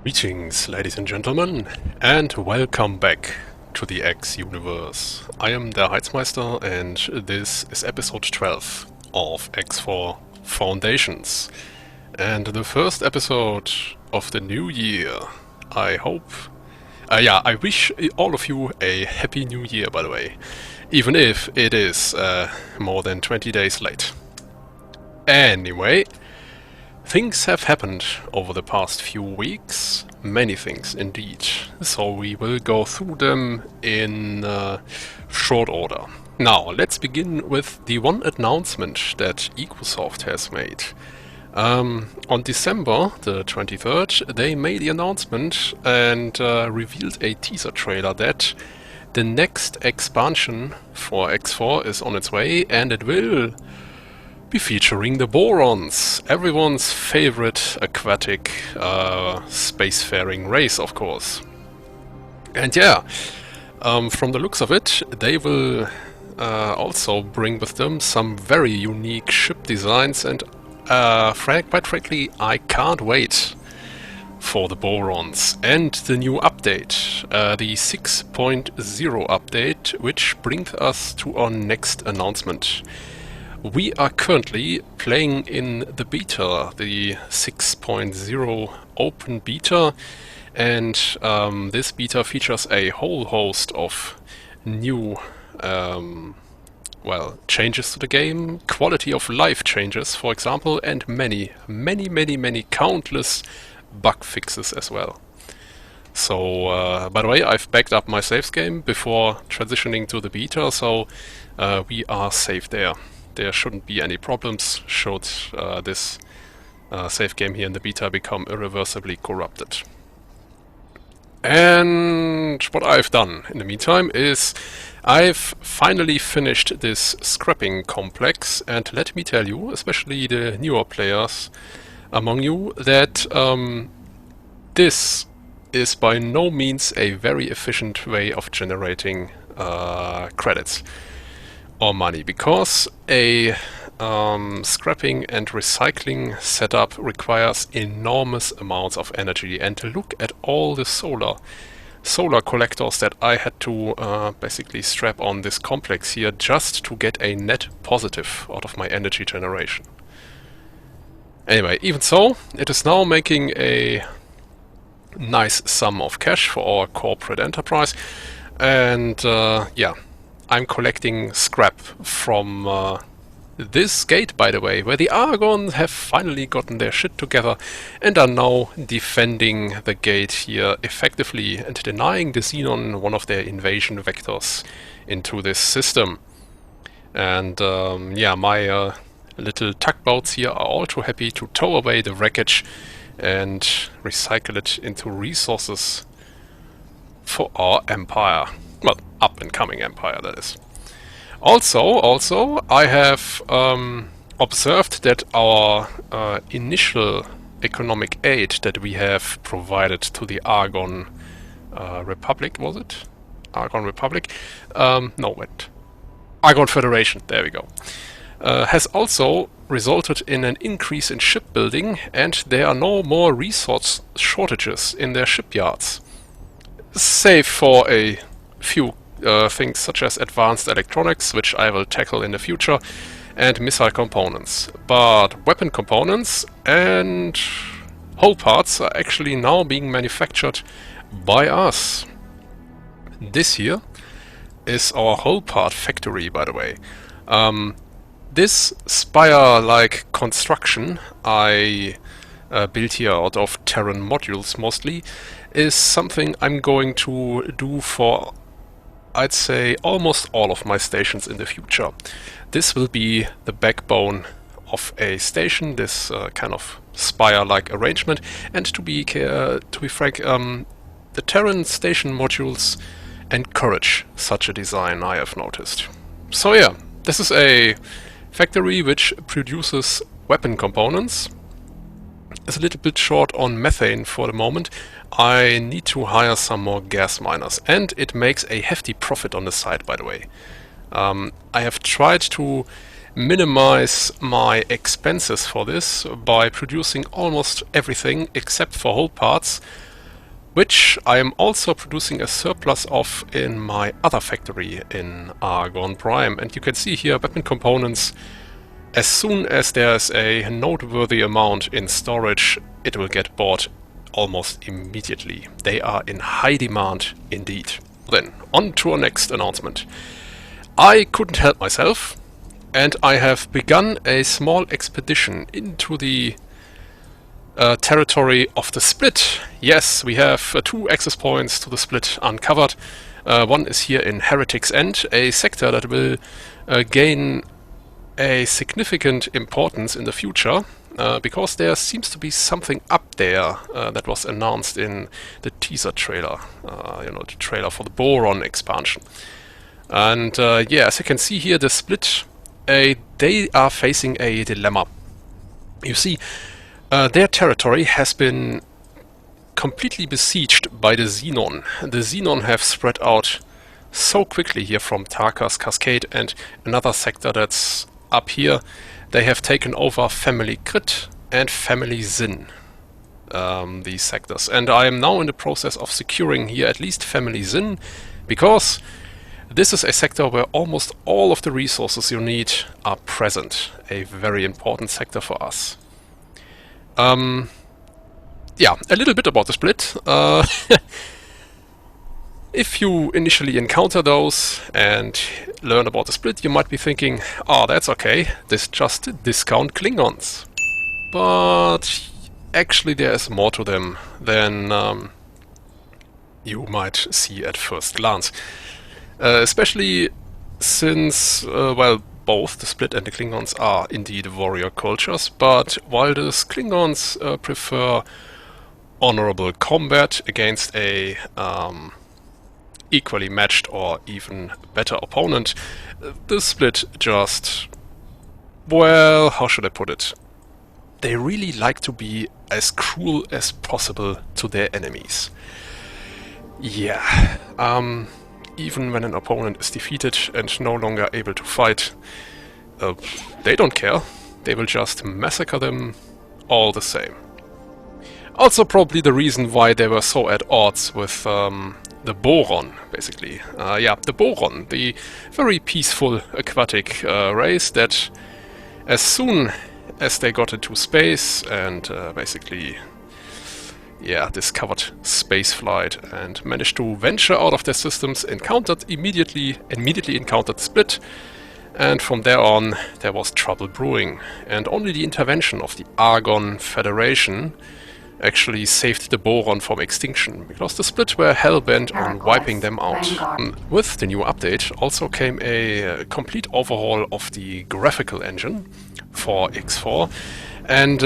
Greetings, ladies and gentlemen, and welcome back to the X-Universe. I am the Heizmeister, and this is episode 12 of X4 Foundations. And the first episode of the new year. I hope... I wish all of you a happy new year, by the way. Even if it is more than 20 days late. Anyway... things have happened over the past few weeks, many things indeed, so we will go through them in short order. Now, let's begin with the one announcement that Egosoft has made. On December the 23rd, they made the announcement and revealed a teaser trailer that the next expansion for X4 is on its way, and it will be featuring the Borons, everyone's favorite aquatic spacefaring race, of course. And yeah, from the looks of it, they will also bring with them some very unique ship designs, and quite frankly, I can't wait for the Borons and the new update, the 6.0 update, which brings us to our next announcement. We are currently playing in the beta, the 6.0 open beta, and this beta features a whole host of new changes to the game, quality of life changes, for example, and many countless bug fixes as well. So, by the way, I've backed up my saves game before transitioning to the beta, so we are safe there. There shouldn't be any problems should this save game here in the beta become irreversibly corrupted. And what I've done in the meantime is I've finally finished this scrapping complex, and let me tell you, especially the newer players among you, that this is by no means a very efficient way of generating credits or money, because a scrapping and recycling setup requires enormous amounts of energy. And look at all the solar collectors that I had to basically strap on this complex here just to get a net positive out of my energy generation. Anyway, even so, it is now making a nice sum of cash for our corporate enterprise, and yeah, I'm collecting scrap from this gate, by the way, where the Argon have finally gotten their shit together and are now defending the gate here effectively and denying the Xenon one of their invasion vectors into this system. And yeah, my little tugboats here are all too happy to tow away the wreckage and recycle it into resources for our empire. Well, up-and-coming empire, that is. Also, I have observed that our initial economic aid that we have provided to the Argon Republic, was it? Argon Republic? No, wait. Argon Federation, there we go. Has also resulted in an increase in shipbuilding, and there are no more resource shortages in their shipyards. Save for a few things such as advanced electronics, which I will tackle in the future, and missile components. But weapon components and hull parts are actually now being manufactured by us. This here is our hull part factory, by the way. This spire-like construction I built here out of Terran modules mostly is something I'm going to do for, I'd say, almost all of my stations in the future. This will be the backbone of a station, this kind of spire-like arrangement, and to be frank, the Terran station modules encourage such a design, I have noticed. So yeah, this is a factory which produces weapon components. It's a little bit short on methane for the moment. I need to hire some more gas miners, and it makes a hefty profit on the side, by the way. I have tried to minimize my expenses for this by producing almost everything except for hull parts which I am also producing a surplus of in my other factory in Argon Prime. And you can see here weapon components. As soon as there's a noteworthy amount in storage, it will get bought almost immediately. They are in high demand indeed. Then, on to our next announcement. I couldn't help myself, and I have begun a small expedition into the territory of the split. Yes, we have 2 access points to the split uncovered. One is here in Heretic's End, a sector that will gain a significant importance in the future, because there seems to be something up there that was announced in the teaser trailer, the trailer for the Boron expansion. And yeah, as you can see here, the split, they are facing a dilemma. You see, their territory has been completely besieged by the Xenon. The Xenon have spread out so quickly here from Tarka's Cascade, and another sector that's up here, they have taken over Family Crit and Family Zin, these sectors. And I am now in the process of securing here at least Family Zin, because this is a sector where almost all of the resources you need are present. A very important sector for us. Yeah, a little bit about the split. If you initially encounter those and learn about the split, you might be thinking, oh, that's okay, this just discount Klingons. But actually there is more to them than you might see at first glance. Especially since, well, both the split and the Klingons are indeed warrior cultures, but while the Klingons prefer honorable combat against a equally matched or even better opponent, the split just, well, how should I put it? They really like to be as cruel as possible to their enemies. Yeah, even when an opponent is defeated and no longer able to fight, they don't care. They will just massacre them all the same. Also probably the reason why they were so at odds with the Boron, basically. Yeah, the Boron, the very peaceful aquatic race that as soon as they got into space and basically, yeah, discovered spaceflight and managed to venture out of their systems, immediately encountered Split, and from there on there was trouble brewing, and only the intervention of the Argon Federation actually saved the Boron from extinction, because the Split were hell-bent on wiping them out. With the new update also came a complete overhaul of the graphical engine for X4, and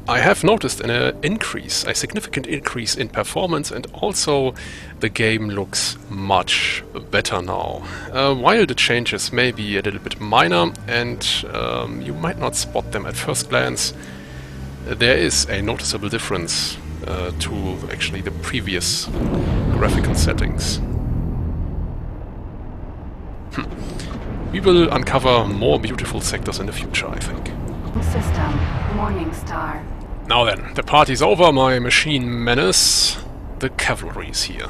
I have noticed a significant increase in performance, and also the game looks much better now. While the changes may be a little bit minor and you might not spot them at first glance, there is a noticeable difference to actually the previous graphical settings. We will uncover more beautiful sectors in the future, I think. System, Morning Star. Now then, the party's over, my machine menace. The cavalry's here.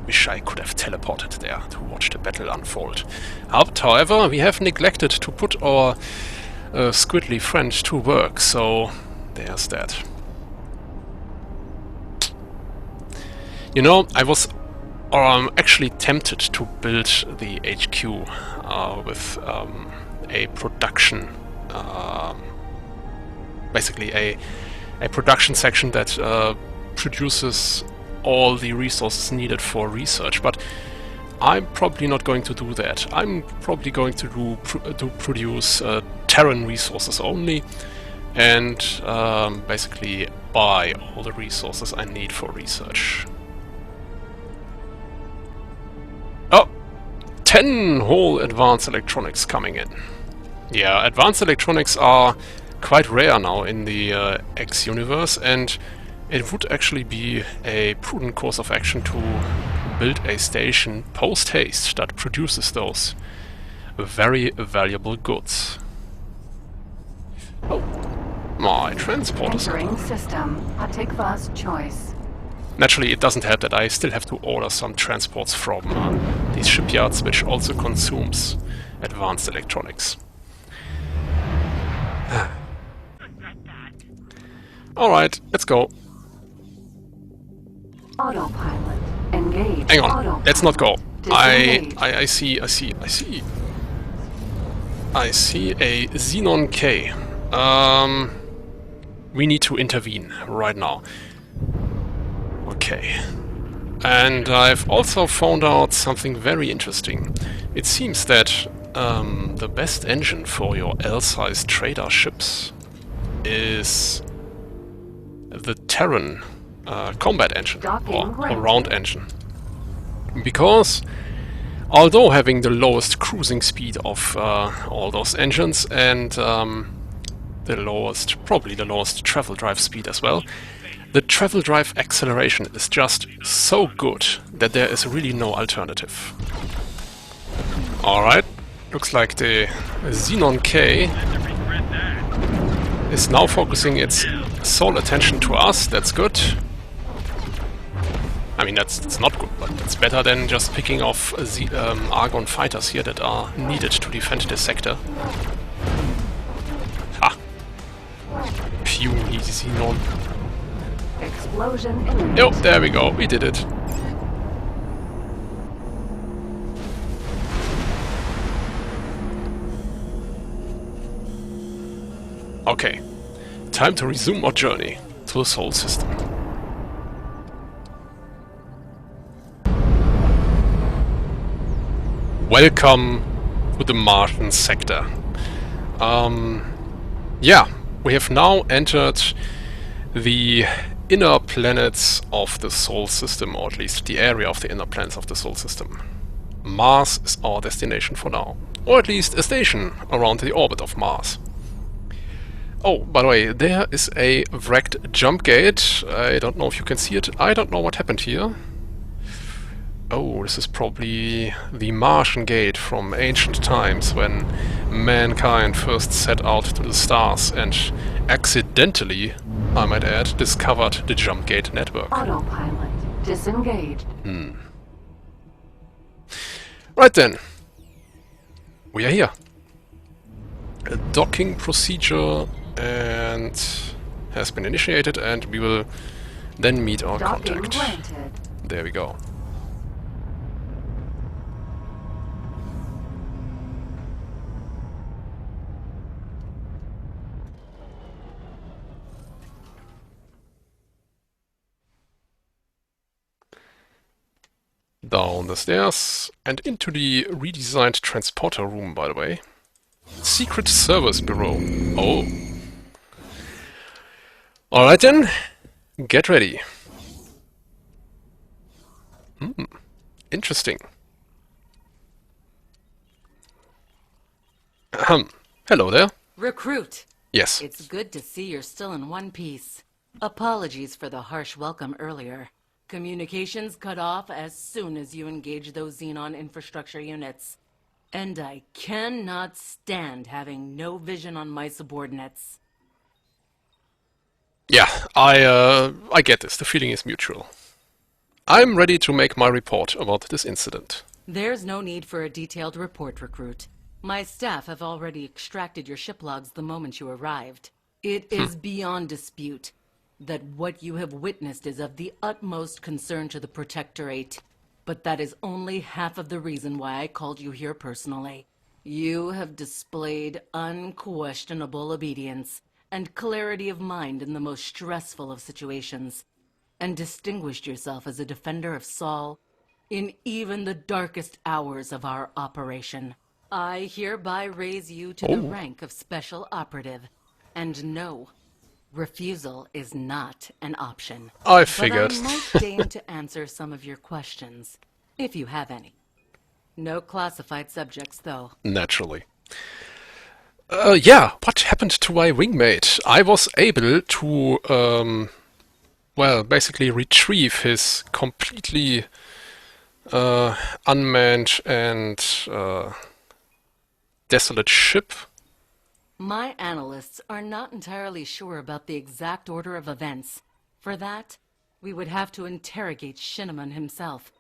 Wish I could have teleported there to watch the battle unfold. However, we have neglected to put our squiddly friend to work, so there's that. You know, I was actually tempted to build the HQ with a production, basically a production section that produces all the resources needed for research, but I'm probably not going to do that. I'm probably going to produce Terran resources only, and basically buy all the resources I need for research. Oh! 10 whole advanced electronics coming in. Yeah, advanced electronics are quite rare now in the X-Universe, and it would actually be a prudent course of action to build a station post-haste that produces those very valuable goods. Oh, my transport is entering system. Hatikva's choice. Naturally, it doesn't help that I still have to order some transports from these shipyards, which also consumes advanced electronics. Alright, let's go. Autopilot. Engage. Hang on, Autopilot. let's not go. Disengage. I see a Xenon K. We need to intervene right now. Okay. And I've also found out something very interesting. It seems that the best engine for your L-sized trader ships is the Terran combat engine, or round engine. Because although having the lowest cruising speed of all those engines and probably the lowest travel drive speed as well, the travel drive acceleration is just so good that there is really no alternative. Alright, looks like the Xenon K is now focusing its sole attention to us. That's good. I mean, it's not good, but it's better than just picking off the Argon fighters here that are needed to defend this sector. Ha! Puny Xenon. Explosion imminent. Yep, there we go. We did it. Okay. Time to resume our journey to the Sol system. Welcome to the Martian sector. Yeah, we have now entered the inner planets of the Sol system, or at least the area of the inner planets of the Sol system. Mars is our destination for now, or at least a station around the orbit of Mars. Oh, by the way, there is a wrecked jump gate. I don't know if you can see it. I don't know what happened here. Oh, this is probably the Martian gate from ancient times when mankind first set out to the stars and accidentally, I might add, discovered the jump gate network. Autopilot. Disengaged. Right then. We are here. A docking procedure and has been initiated, and we will then meet our Docking contact. granted. There we go. Down the stairs and into the redesigned transporter room, by the way. Secret Service Bureau. Oh. Alright then, get ready. Interesting. Hello there. Recruit! Yes. It's good to see you're still in one piece. Apologies for the harsh welcome earlier. Communications cut off as soon as you engage those Xenon infrastructure units. And I cannot stand having no vision on my subordinates. Yeah, I get this. The feeling is mutual. I'm ready to make my report about this incident. There's no need for a detailed report, Recruit. My staff have already extracted your ship logs the moment you arrived. It is beyond dispute that what you have witnessed is of the utmost concern to the Protectorate. But that is only half of the reason why I called you here personally. You have displayed unquestionable obedience and clarity of mind in the most stressful of situations, and distinguished yourself as a defender of Sol in even the darkest hours of our operation. I hereby raise you to the rank of Special Operative, and no, refusal is not an option. I figured. But I might deign to answer some of your questions, if you have any. No classified subjects, though. Naturally. Yeah, what happened to my wingmate? I was able to, well, basically retrieve his completely unmanned and desolate ship. My analysts are not entirely sure about the exact order of events. For that, We would have to interrogate Shinneman himself,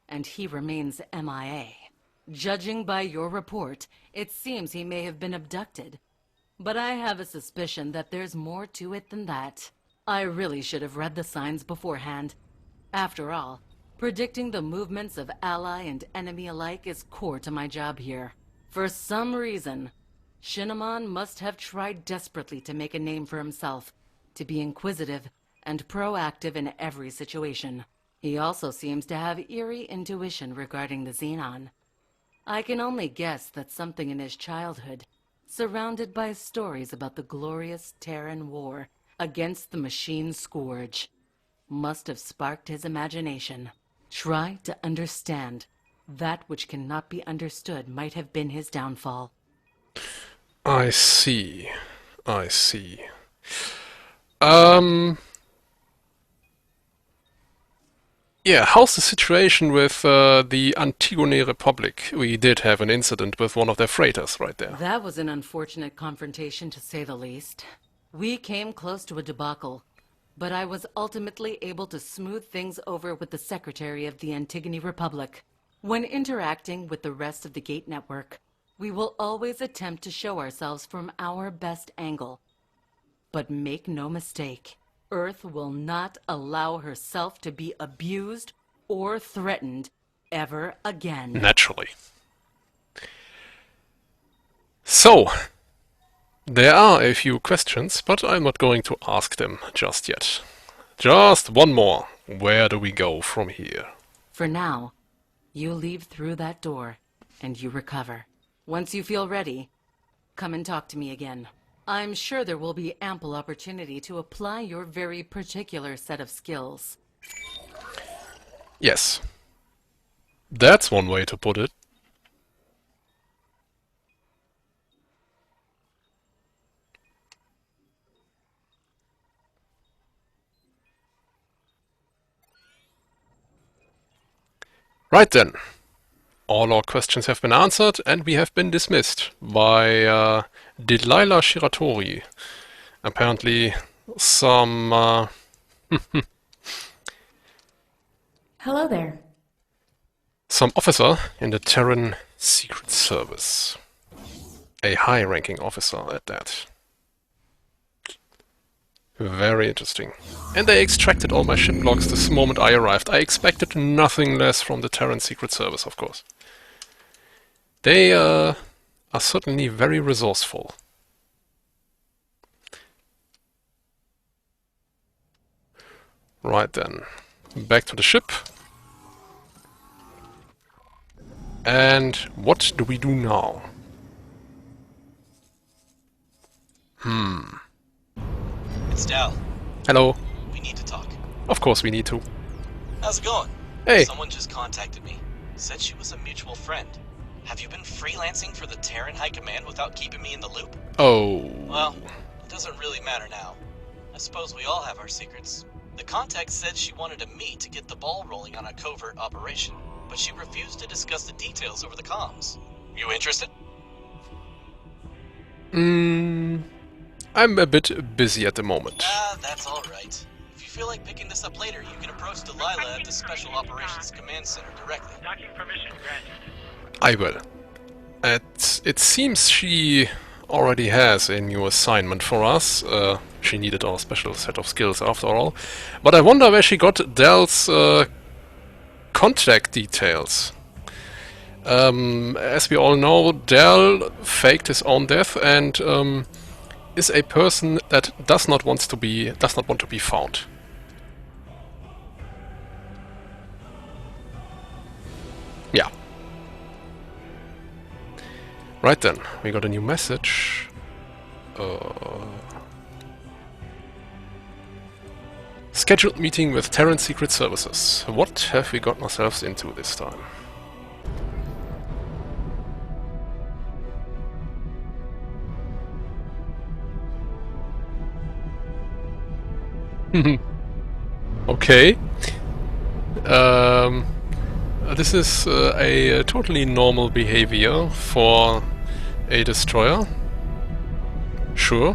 and he remains MIA. Judging by your report, it seems he may have been abducted. But I have a suspicion that there's more to it than that. I really should have read the signs beforehand. After all, predicting the movements of ally and enemy alike is core to my job here. For some reason, Shinneman must have tried desperately to make a name for himself, to be inquisitive and proactive in every situation. He also seems to have eerie intuition regarding the Xenon. I can only guess that something in his childhood, surrounded by stories about the glorious Terran war against the machine scourge, must have sparked his imagination. Try to understand. That which cannot be understood might have been his downfall. I see. I see. Yeah, how's the situation with the Antigone Republic? We did have an incident with one of their freighters right there. That was an unfortunate confrontation, to say the least. We came close to a debacle, but I was ultimately able to smooth things over with the Secretary of the Antigone Republic. When interacting with the rest of the Gate Network, we will always attempt to show ourselves from our best angle. But make no mistake, Earth will not allow herself to be abused or threatened ever again. Naturally. So, there are a few questions, but I'm not going to ask them just yet. Just one more. Where do we go from here? For now, you leave through that door, and you recover. Once you feel ready, come and talk to me again. I'm sure there will be ample opportunity to apply your very particular set of skills. Yes. That's one way to put it. Right then. All our questions have been answered, and we have been dismissed by Delilah Shiratori. Apparently some... Hello there. some officer in the Terran Secret Service. A high-ranking officer at that. Very interesting. And they extracted all my ship logs this moment I arrived. I expected nothing less from the Terran Secret Service, of course. They are certainly very resourceful. Right then. Back to the ship. And what do we do now? It's Dal. Hello. We need to talk. Of course we need to. How's it going? Hey. Someone just contacted me. Said she was a mutual friend. Have you been freelancing for the Terran High Command without keeping me in the loop? Oh. Well, it doesn't really matter now. I suppose we all have our secrets. The contact said she wanted to meet to get the ball rolling on a covert operation, but she refused to discuss the details over the comms. You interested? I'm a bit busy at the moment. That's alright. If you feel like picking this up later, you can approach Delilah at the Special Operations Command Center directly. Docking permission granted. I will. It seems she already has a new assignment for us. She needed our special set of skills after all. But I wonder where she got Del's contact details. As we all know, Del faked his own death and is a person that does not want to be found. Yeah. Right then, we got a new message. Scheduled meeting with Terran Secret Services. What have we gotten ourselves into this time? Okay. This is a totally normal behavior for a destroyer. Sure.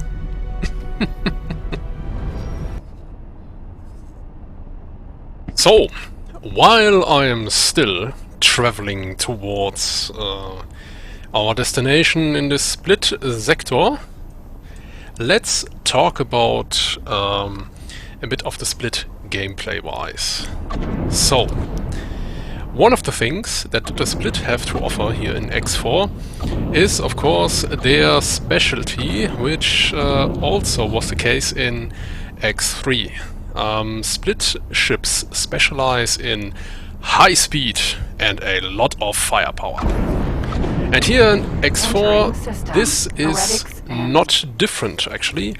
So, while I am still traveling towards our destination in this split sector, let's talk about a bit of the split gameplay-wise. So, one of the things that the split have to offer here in X4 is, of course, their specialty, which also was the case in X3. Split ships specialize in high speed and a lot of firepower. And here in X4, this is not different, actually.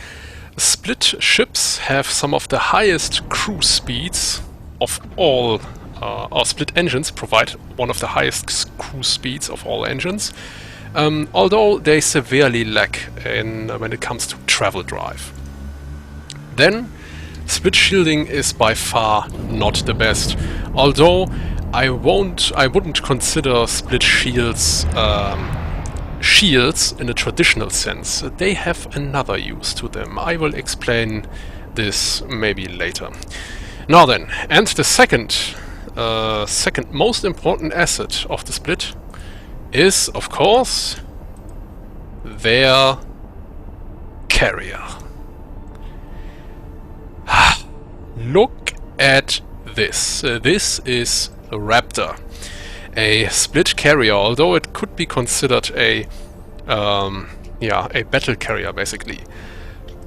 Split ships have some of the highest cruise speeds of all, or split engines provide one of the highest cruise speeds of all engines, although they severely lack when it comes to travel drive. Then, split shielding is by far not the best, although I wouldn't consider split shields shields in a traditional sense. They have another use to them. I will explain this maybe later. Now then, and the second most important asset of the split is, of course, their carrier. Look at this. This is a Raptor, a split carrier, although it could be considered a battle carrier basically.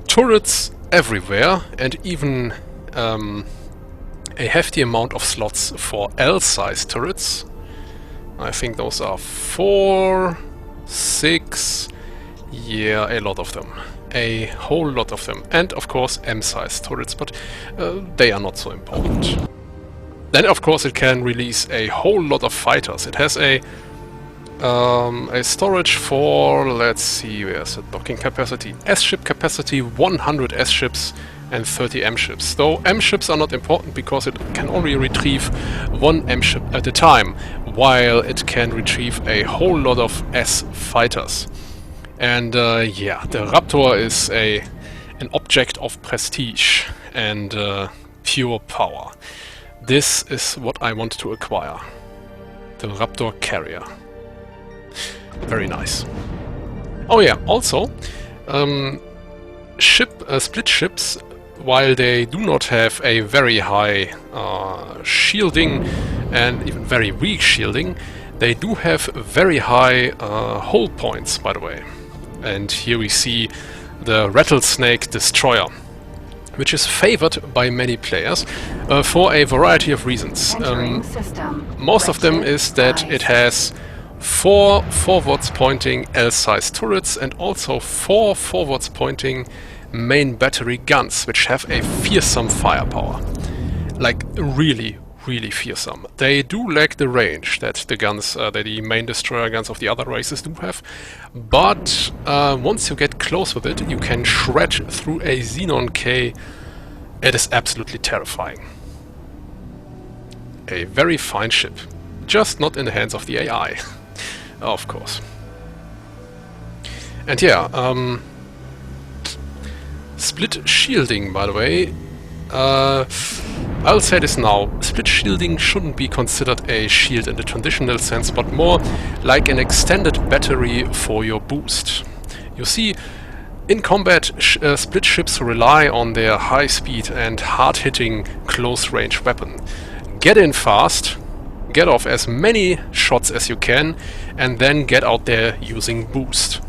Turrets everywhere, and even a hefty amount of slots for L-size turrets. I think those are 4, 6, yeah, a lot of them. A whole lot of them. And of course M-size turrets, but they are not so important. Then of course it can release a whole lot of fighters. It has a storage for, let's see, where's the docking capacity? S-ship capacity, 100 S-ships and 30 M-ships. Though M-ships are not important because it can only retrieve one M-ship at a time, while it can retrieve a whole lot of S-fighters. And yeah, the Raptor is an object of prestige and pure power. This is what I want to acquire. The Raptor carrier. Very nice. Oh yeah, also, split ships, while they do not have a very high shielding and even very weak shielding, they do have very high hull points, by the way. And here we see the Rattlesnake Destroyer, which is favored by many players for a variety of reasons. Most of them is that it has 4 forwards pointing L-size turrets and also 4 forwards pointing main battery guns, which have a fearsome firepower. Like really, really fearsome. They do lack the range that the guns, that the main destroyer guns of the other races do have, but once you get close with it, you can shred through a Xenon K. It is absolutely terrifying. A very fine ship, just not in the hands of the AI, of course. And yeah, split shielding, by the way. I'll say this now, split shielding shouldn't be considered a shield in the traditional sense, but more like an extended battery for your boost. You see, in combat, split ships rely on their high speed and hard-hitting close-range weapon. Get in fast, get off as many shots as you can, and then get out there using boost.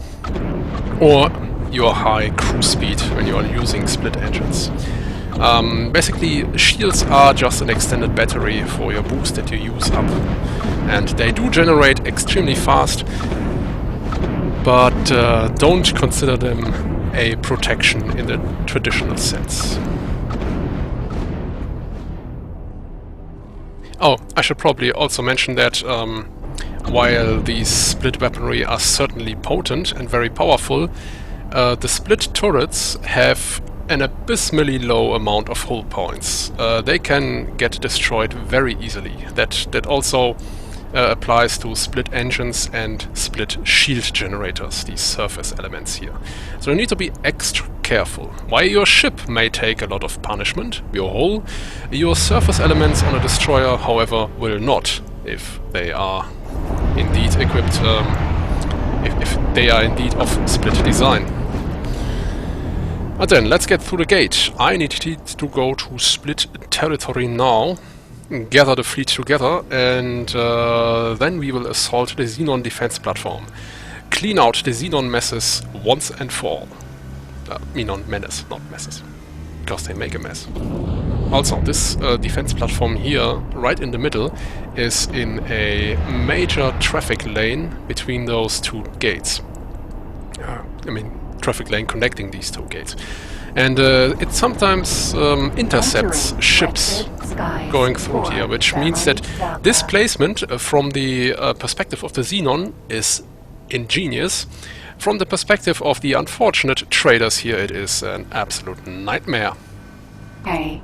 Or your high cruise speed when you are using split engines. Basically, shields are just an extended battery for your boost that you use up. And they do generate extremely fast, but don't consider them a protection in the traditional sense. Oh, I should probably also mention that while these split weaponry are certainly potent and very powerful, the split turrets have an abysmally low amount of hull points. They can get destroyed very easily. That also applies to split engines and split shield generators, these surface elements here. So you need to be extra careful. While your ship may take a lot of punishment, your hull, your surface elements on a destroyer, however, will not, if they are indeed equipped, if they are indeed of split design. But then, let's get through the gate. I need to go to split territory now, gather the fleet together, and then we will assault the Xenon defense platform. Clean out the Xenon messes once and for all. Xenon menace, not messes, because they make a mess. Also, this defense platform here, right in the middle, is in a major traffic lane between those two gates. Traffic lane connecting these two gates. And it sometimes intercepts ships going through here, which means that this placement from the perspective of the Xenon is ingenious. From the perspective of the unfortunate traders here, it is an absolute nightmare. Okay.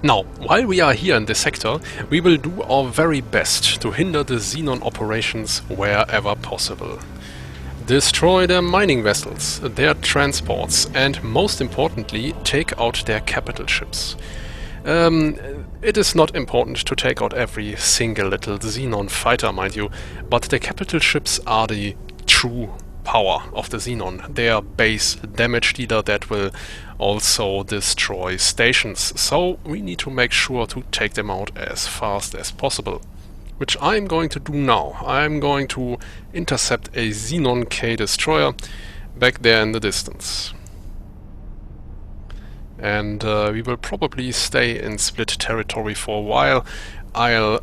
Now, while we are here in this sector, we will do our very best to hinder the Xenon operations wherever possible. Destroy their mining vessels, their transports, and most importantly, take out their capital ships. It is not important to take out every single little Xenon fighter, mind you, but the capital ships are the true power of the Xenon. They are base damage dealer that will also destroy stations, so we need to make sure to take them out as fast as possible. Which I'm going to do now. I'm going to intercept a Xenon K destroyer back there in the distance. And we will probably stay in split territory for a while. I'll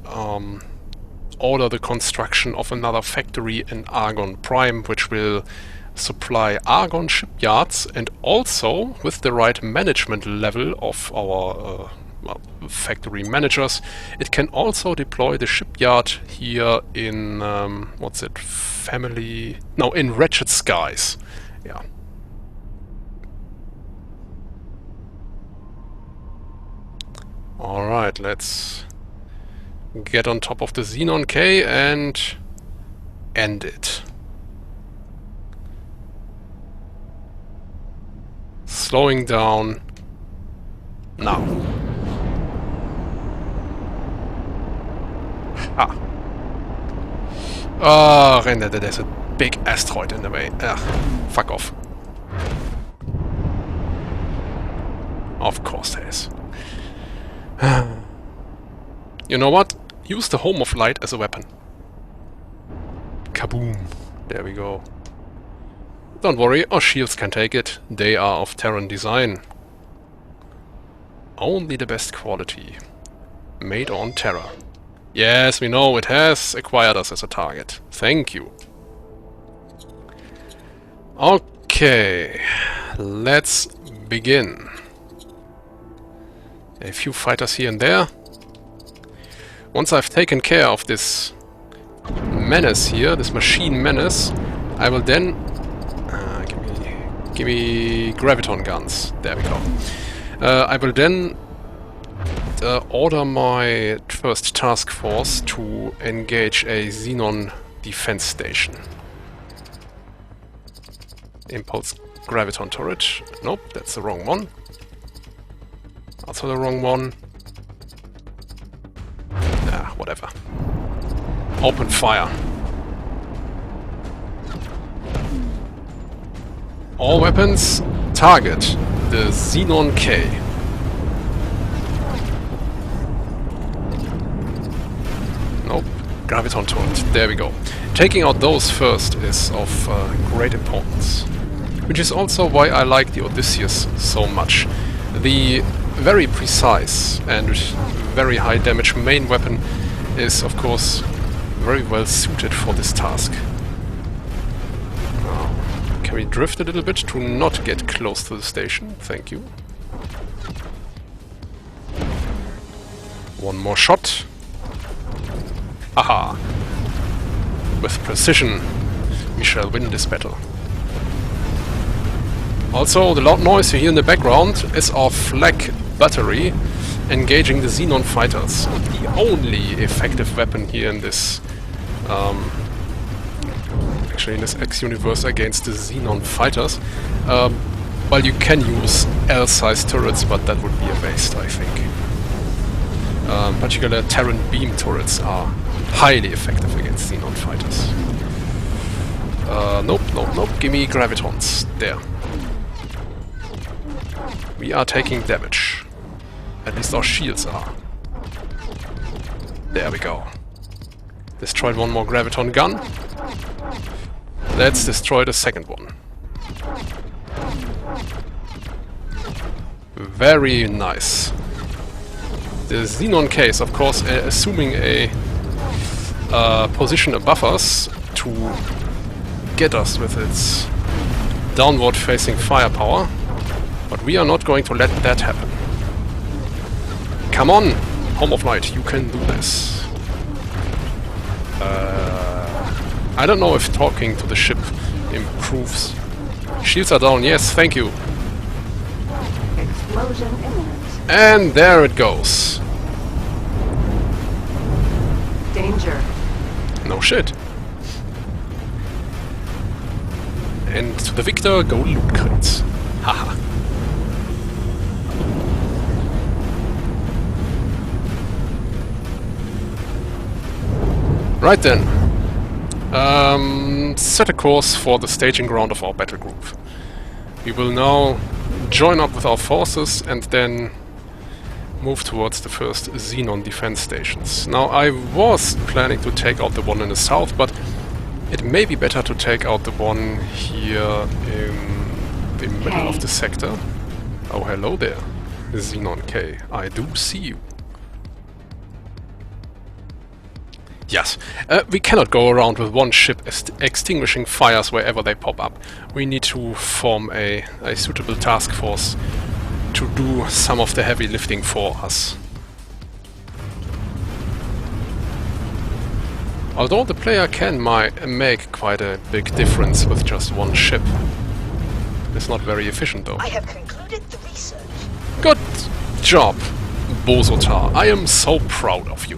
order the construction of another factory in Argon Prime, which will supply Argon shipyards, and also, with the right management level of our factory managers, it can also deploy the shipyard here in in Wretched Skies. Yeah. Alright, let's get on top of the Xenon K and end it. Slowing down now. Render, there's a big asteroid in the way. Fuck off. Of course there is. You know what? Use the Home of Light as a weapon. Kaboom. There we go. Don't worry, our shields can take it. They are of Terran design. Only the best quality. Made on Terra. Yes, we know, it has acquired us as a target. Thank you. Okay, let's begin. A few fighters here and there. Once I've taken care of this menace here, this machine menace, I will then... give me graviton guns. There we go. I will then order my first task force to engage a Xenon defense station. Impulse graviton turret. Nope, that's the wrong one. Also the wrong one. Whatever. Open fire. All weapons, target the Xenon K. Nope, graviton turret. There we go. Taking out those first is of great importance. Which is also why I like the Odysseus so much. The very precise and very high damage main weapon is, of course, very well suited for this task. Can we drift a little bit to not get close to the station? Thank you. One more shot. Aha! With precision, we shall win this battle. Also, the loud noise you hear in the background is our flak battery, engaging the Xenon fighters. The only effective weapon here in this actually in this X-Universe against the Xenon fighters. Well, you can use L-size turrets, but that would be a waste, I think. Particular Terran beam turrets are highly effective against Xenon fighters. Nope, nope, nope. Gimme gravitons. There. We are taking damage. At least our shields are. There we go. Destroyed one more graviton gun. Let's destroy the second one. Very nice. The Xenon case, of course, assuming a position above us to get us with its downward-facing firepower, but we are not going to let that happen. Come on, Home of Light, you can do this. I don't know if talking to the ship improves. Shields are down, yes, thank you. Explosion imminent. And there it goes. Danger. No shit. And to the victor go loot crates. Haha. Right then. Set a course for the staging ground of our battle group. We will now join up with our forces and then move towards the first Xenon defense stations. Now, I was planning to take out the one in the south, but it may be better to take out the one here in the middle of the sector. Oh, hello there, Xenon K. I do see you. Yes, we cannot go around with one ship extinguishing fires wherever they pop up. We need to form a suitable task force to do some of the heavy lifting for us. Although the player can make quite a big difference with just one ship. It's not very efficient though. I have concluded the research. Good job, Bozotar. I am so proud of you.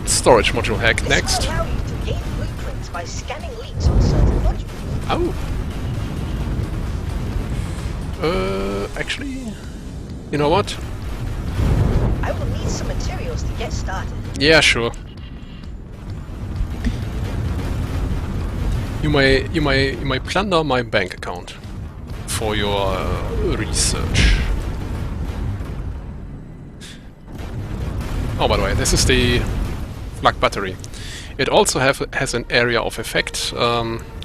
Storage module hack This next. will allow you to gain blueprints by scanning leaks on certain modules. Oh. Actually, you know what? I will need some materials to get started. Yeah, sure. You may plunder my bank account for your research. Oh, by the way, this is the flak battery. It also has an area of effect.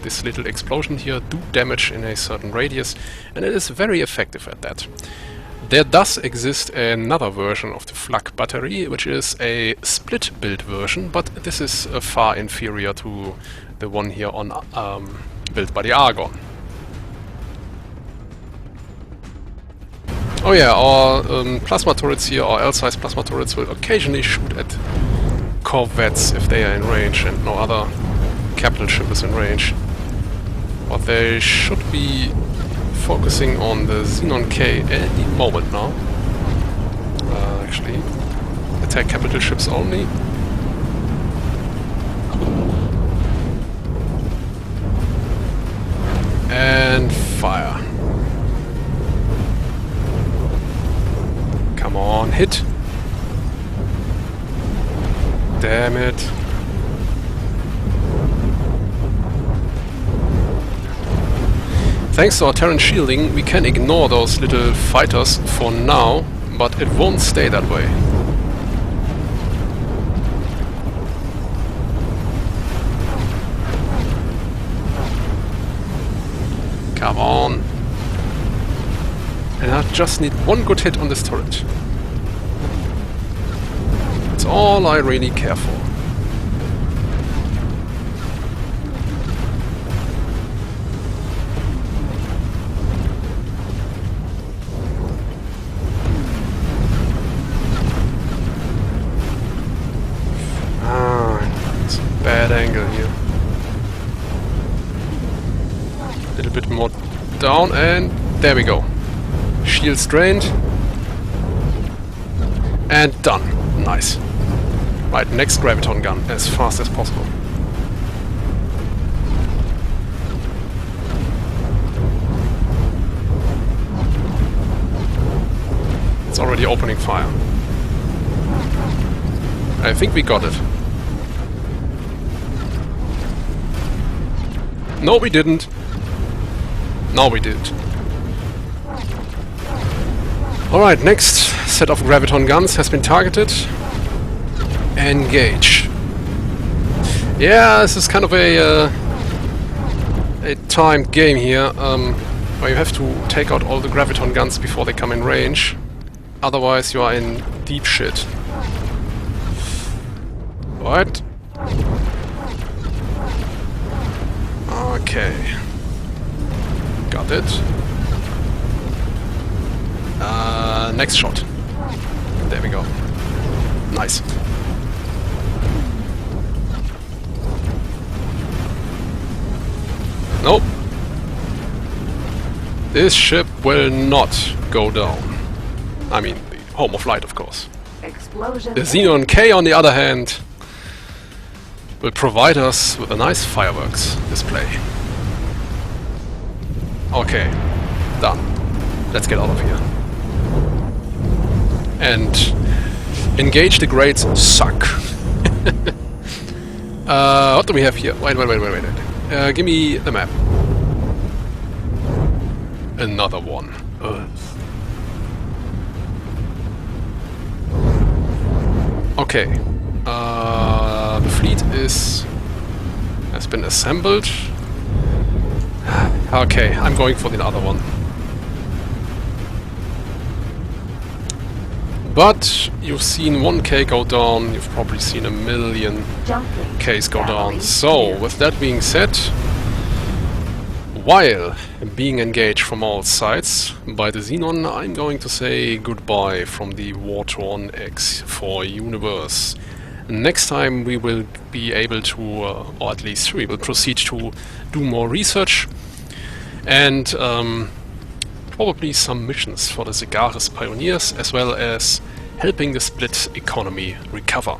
This little explosion here do damage in a certain radius, and it is very effective at that. There does exist another version of the flak battery, which is a split build version, but this is far inferior to the one here on built by the Argon. Oh yeah, our plasma turrets here, our L-size plasma turrets, will occasionally shoot at corvettes if they are in range and no other capital ship is in range. But they should be focusing on the Xenon K any moment now. Actually, attack capital ships only. And fire. Come on, hit! Damn it. Thanks to our Terran shielding, we can ignore those little fighters for now, but it won't stay that way. Come on. And I just need one good hit on this turret. That's all I really care for. It's a bad angle here. A little bit more down and there we go. Shields drained. And done. Nice. Right, next graviton gun, as fast as possible. It's already opening fire. I think we got it. No, we didn't. Now we did. Alright, next set of graviton guns has been targeted. Engage. Yeah, this is kind of a timed game here, where you have to take out all the graviton guns before they come in range. Otherwise you are in deep shit. What? Okay. Got it. Next shot. There we go. Nice. Nope. This ship will not go down. I mean, the home of light, of course. Explosion. The Xenon K, on the other hand, will provide us with a nice fireworks display. Okay, done. Let's get out of here. And engage the grades suck. What do we have here? Wait. Give me the map. Another one. Ugh. Okay. The fleet has been assembled. Okay, I'm going for the other one. But you've seen 1K go down, you've probably seen a million Ks go down. So, with that being said, while being engaged from all sides by the Xenon, I'm going to say goodbye from the war-torn X4 universe. Next time we will be able to, or at least we will proceed to do more research and probably some missions for the Cigaris pioneers, as well as helping the split economy recover.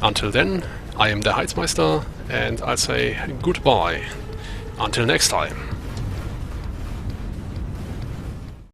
Until then, I am the Heizmeister, and I'll say goodbye. Until next time.